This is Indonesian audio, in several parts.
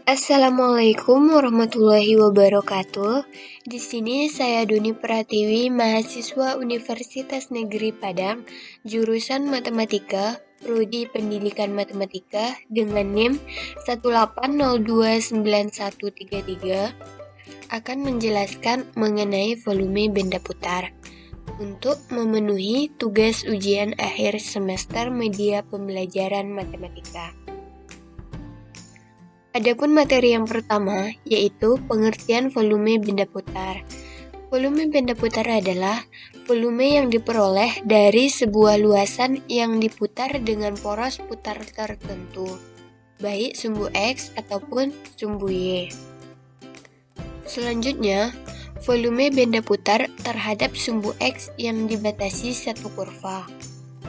Assalamualaikum warahmatullahi wabarakatuh. Di sini saya Duni Pratiwi, mahasiswa Universitas Negeri Padang, jurusan Matematika, Prodi Pendidikan Matematika dengan NIM 180291133 akan menjelaskan mengenai volume benda putar untuk memenuhi tugas ujian akhir semester media pembelajaran matematika. Adapun materi yang pertama, yaitu pengertian volume benda putar. Volume benda putar adalah volume yang diperoleh dari sebuah luasan yang diputar dengan poros putar tertentu, baik sumbu X ataupun sumbu Y. Selanjutnya, volume benda putar terhadap sumbu X yang dibatasi satu kurva.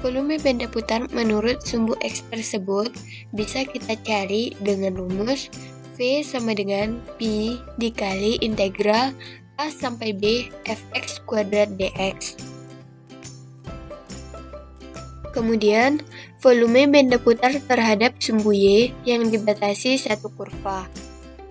Volume benda putar menurut sumbu X tersebut bisa kita cari dengan rumus V sama dengan Pi dikali integral A sampai B Fx kuadrat dx. Kemudian, volume benda putar terhadap sumbu Y yang dibatasi satu kurva.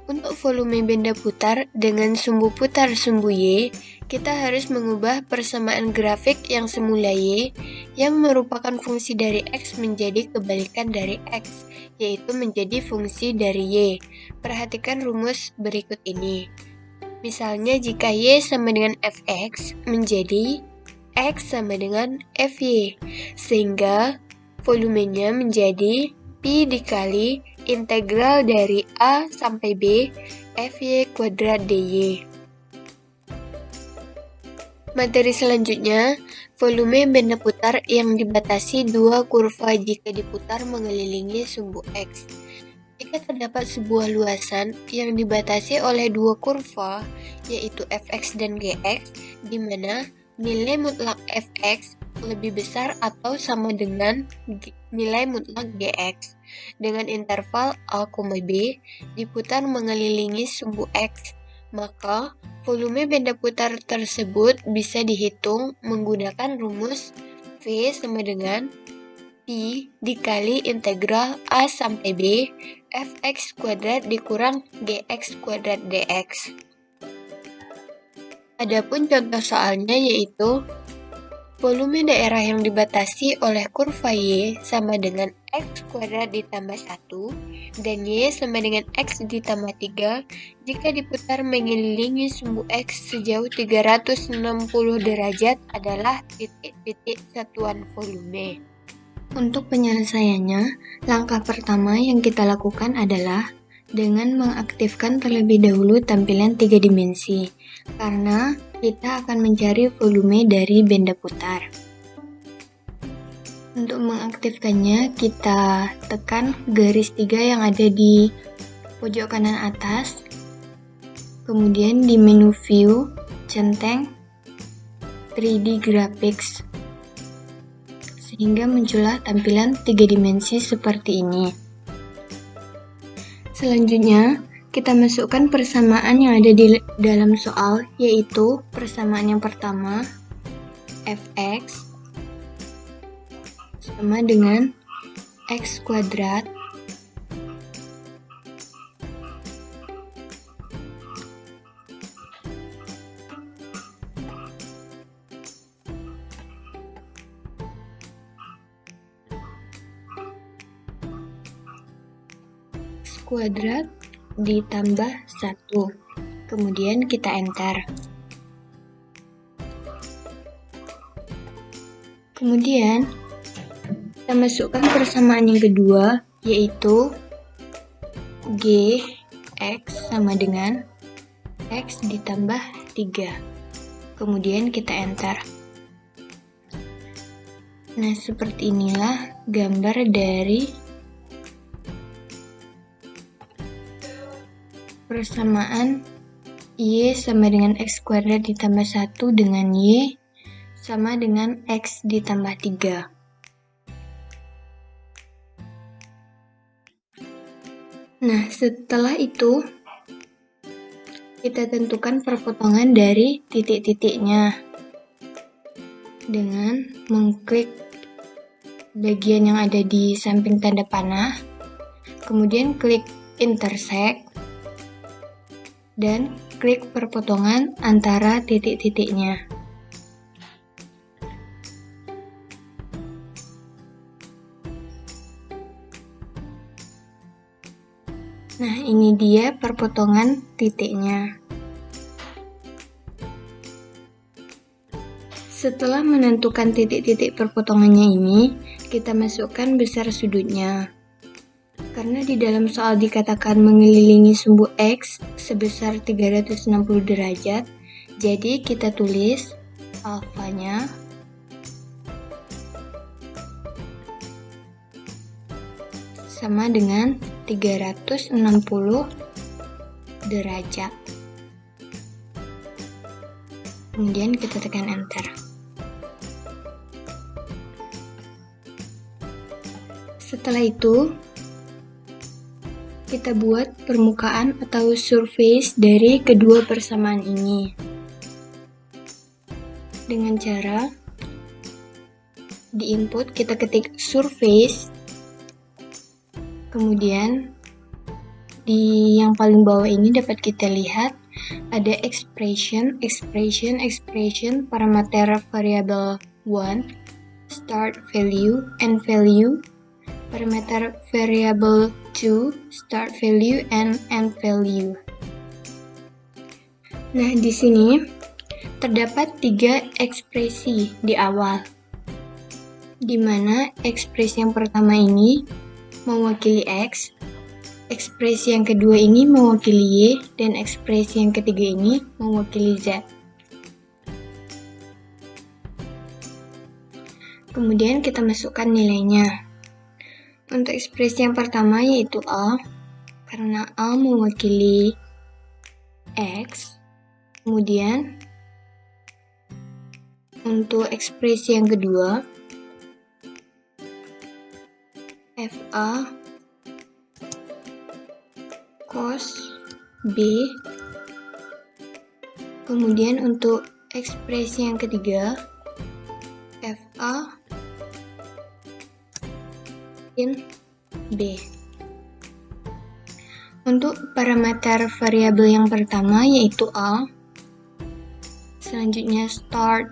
Untuk volume benda putar dengan sumbu putar sumbu Y, kita harus mengubah persamaan grafik yang semula Y yang merupakan fungsi dari X menjadi kebalikan dari X, yaitu menjadi fungsi dari Y. Perhatikan rumus berikut ini. Misalnya jika Y sama dengan Fx, menjadi X sama dengan Fy, sehingga volumenya menjadi Pi dikali integral dari A sampai B Fy kuadrat dy. Materi selanjutnya, volume benda putar yang dibatasi dua kurva jika diputar mengelilingi sumbu X. Jika terdapat sebuah luasan yang dibatasi oleh dua kurva, yaitu Fx dan Gx, di mana nilai mutlak Fx lebih besar atau sama dengan nilai mutlak Gx, dengan interval A, B diputar mengelilingi sumbu X, maka volume benda putar tersebut bisa dihitung menggunakan rumus V sama dengan Pi dikali integral A sampai B Fx kuadrat dikurang Gx kuadrat dx. Adapun contoh soalnya yaitu volume daerah yang dibatasi oleh kurva Y sama dengan X kuadrat ditambah 1 dan Y sama dengan X ditambah 3 jika diputar mengelilingi sumbu X sejauh 360 derajat adalah titik-titik satuan volume. Untuk penyelesaiannya, langkah pertama yang kita lakukan adalah dengan mengaktifkan terlebih dahulu tampilan 3 dimensi, karena kita akan mencari volume dari benda putar. Untuk mengaktifkannya, kita tekan garis 3 yang ada di pojok kanan atas, kemudian di menu View, centang 3D Graphics, sehingga muncullah tampilan 3 dimensi seperti ini. Selanjutnya, kita masukkan persamaan yang ada di dalam soal, yaitu persamaan yang pertama, Fx sama dengan X kuadrat kuadrat ditambah 1. Kemudian kita enter. Kemudian kita masukkan persamaan yang kedua, yaitu Gx sama dengan X ditambah 3. Kemudian kita enter. Nah, seperti inilah gambar dari persamaan Y sama dengan X kuadrat ditambah 1 dengan Y sama dengan X ditambah 3. Nah, setelah itu kita tentukan perpotongan dari titik-titiknya dengan mengklik bagian yang ada di samping tanda panah, kemudian klik intersect, dan klik perpotongan antara titik-titiknya. Nah, ini dia perpotongan titiknya. Setelah menentukan titik-titik perpotongannya ini, kita masukkan besar sudutnya. Karena di dalam soal dikatakan mengelilingi sumbu X sebesar 360 derajat, jadi kita tulis alfanya sama dengan 360 derajat. Kemudian kita tekan enter. Setelah itu, kita buat permukaan atau surface dari kedua persamaan ini. Dengan cara di input kita ketik surface, kemudian di yang paling bawah ini dapat kita lihat ada expression, parameter variable 1, start value, end value, parameter variable 2, start value, and end value. Nah, di sini terdapat 3 ekspresi di awal, di mana ekspresi yang pertama ini mewakili X, ekspresi yang kedua ini mewakili Y, dan ekspresi yang ketiga ini mewakili Z. Kemudian kita masukkan nilainya. Untuk ekspresi yang pertama yaitu A, karena A mewakili X. Kemudian untuk ekspresi yang kedua, FA cos B. Kemudian untuk ekspresi yang ketiga, FA sin B. Untuk parameter variabel yang pertama yaitu A, selanjutnya start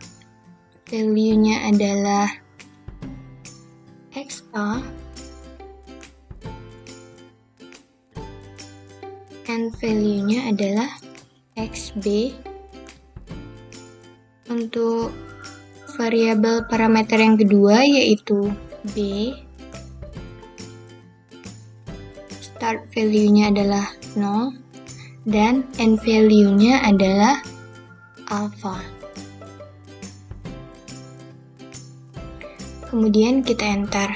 value-nya adalah XA, end value-nya adalah XB. Untuk variabel parameter yang kedua yaitu B, start value-nya adalah 0, dan end value-nya adalah alpha. Kemudian kita enter.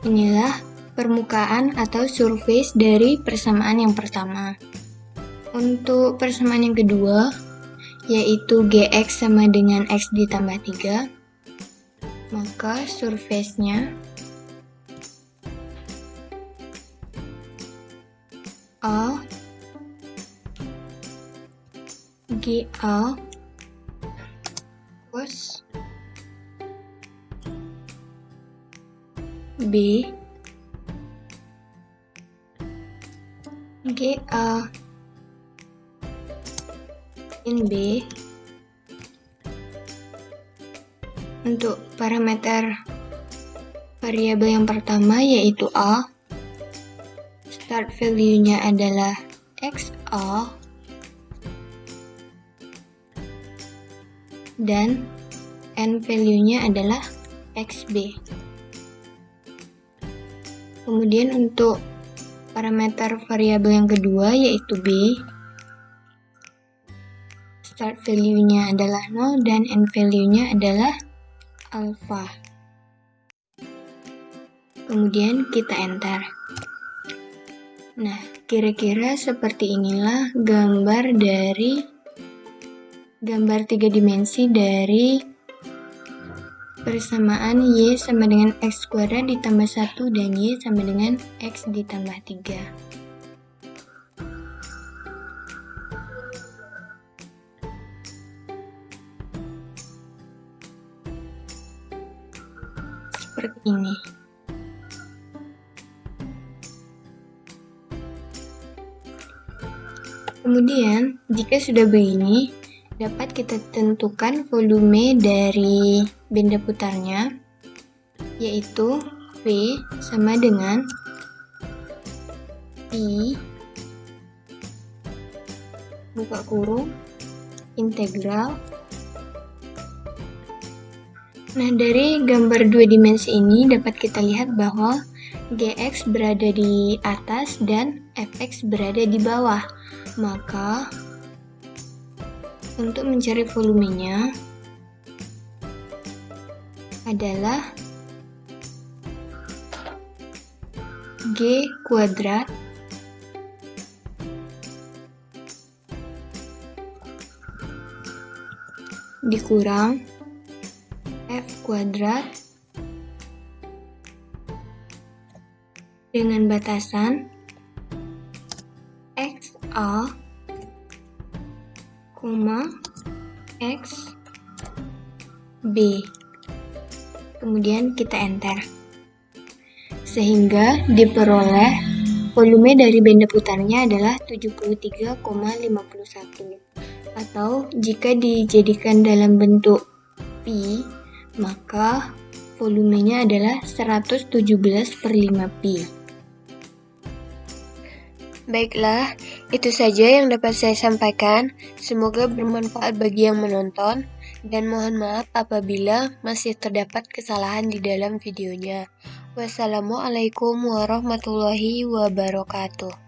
Inilah permukaan atau surface dari persamaan yang pertama. Untuk persamaan yang kedua, yaitu Gx sama dengan X ditambah 3, maka surface-nya A GA cos B GA sin B. Untuk parameter variabel yang pertama yaitu A, start value-nya adalah XA, dan end value-nya adalah XB. Kemudian untuk parameter variabel yang kedua yaitu B, start value-nya adalah 0 dan end value-nya adalah alpha. Kemudian kita enter. Nah, kira-kira seperti inilah gambar 3 dimensi dari persamaan Y sama dengan X kuadrat ditambah 1 dan Y sama dengan X ditambah 3. Seperti ini. Kemudian, jika sudah begini, dapat kita tentukan volume dari benda putarnya, yaitu V sama dengan I buka kurung integral. Nah, dari gambar dua dimensi ini dapat kita lihat bahwa Gx berada di atas dan Fx berada di bawah. Maka, untuk mencari volumenya adalah G kuadrat dikurang F kuadrat dengan batasan XA, X, B. Kemudian kita enter. Sehingga diperoleh volume dari benda putarnya adalah 73,51. Atau jika dijadikan dalam bentuk pi, maka volumenya adalah 117/5pi. Baiklah, itu saja yang dapat saya sampaikan. Semoga bermanfaat bagi yang menonton, dan mohon maaf apabila masih terdapat kesalahan di dalam videonya. Wassalamualaikum warahmatullahi wabarakatuh.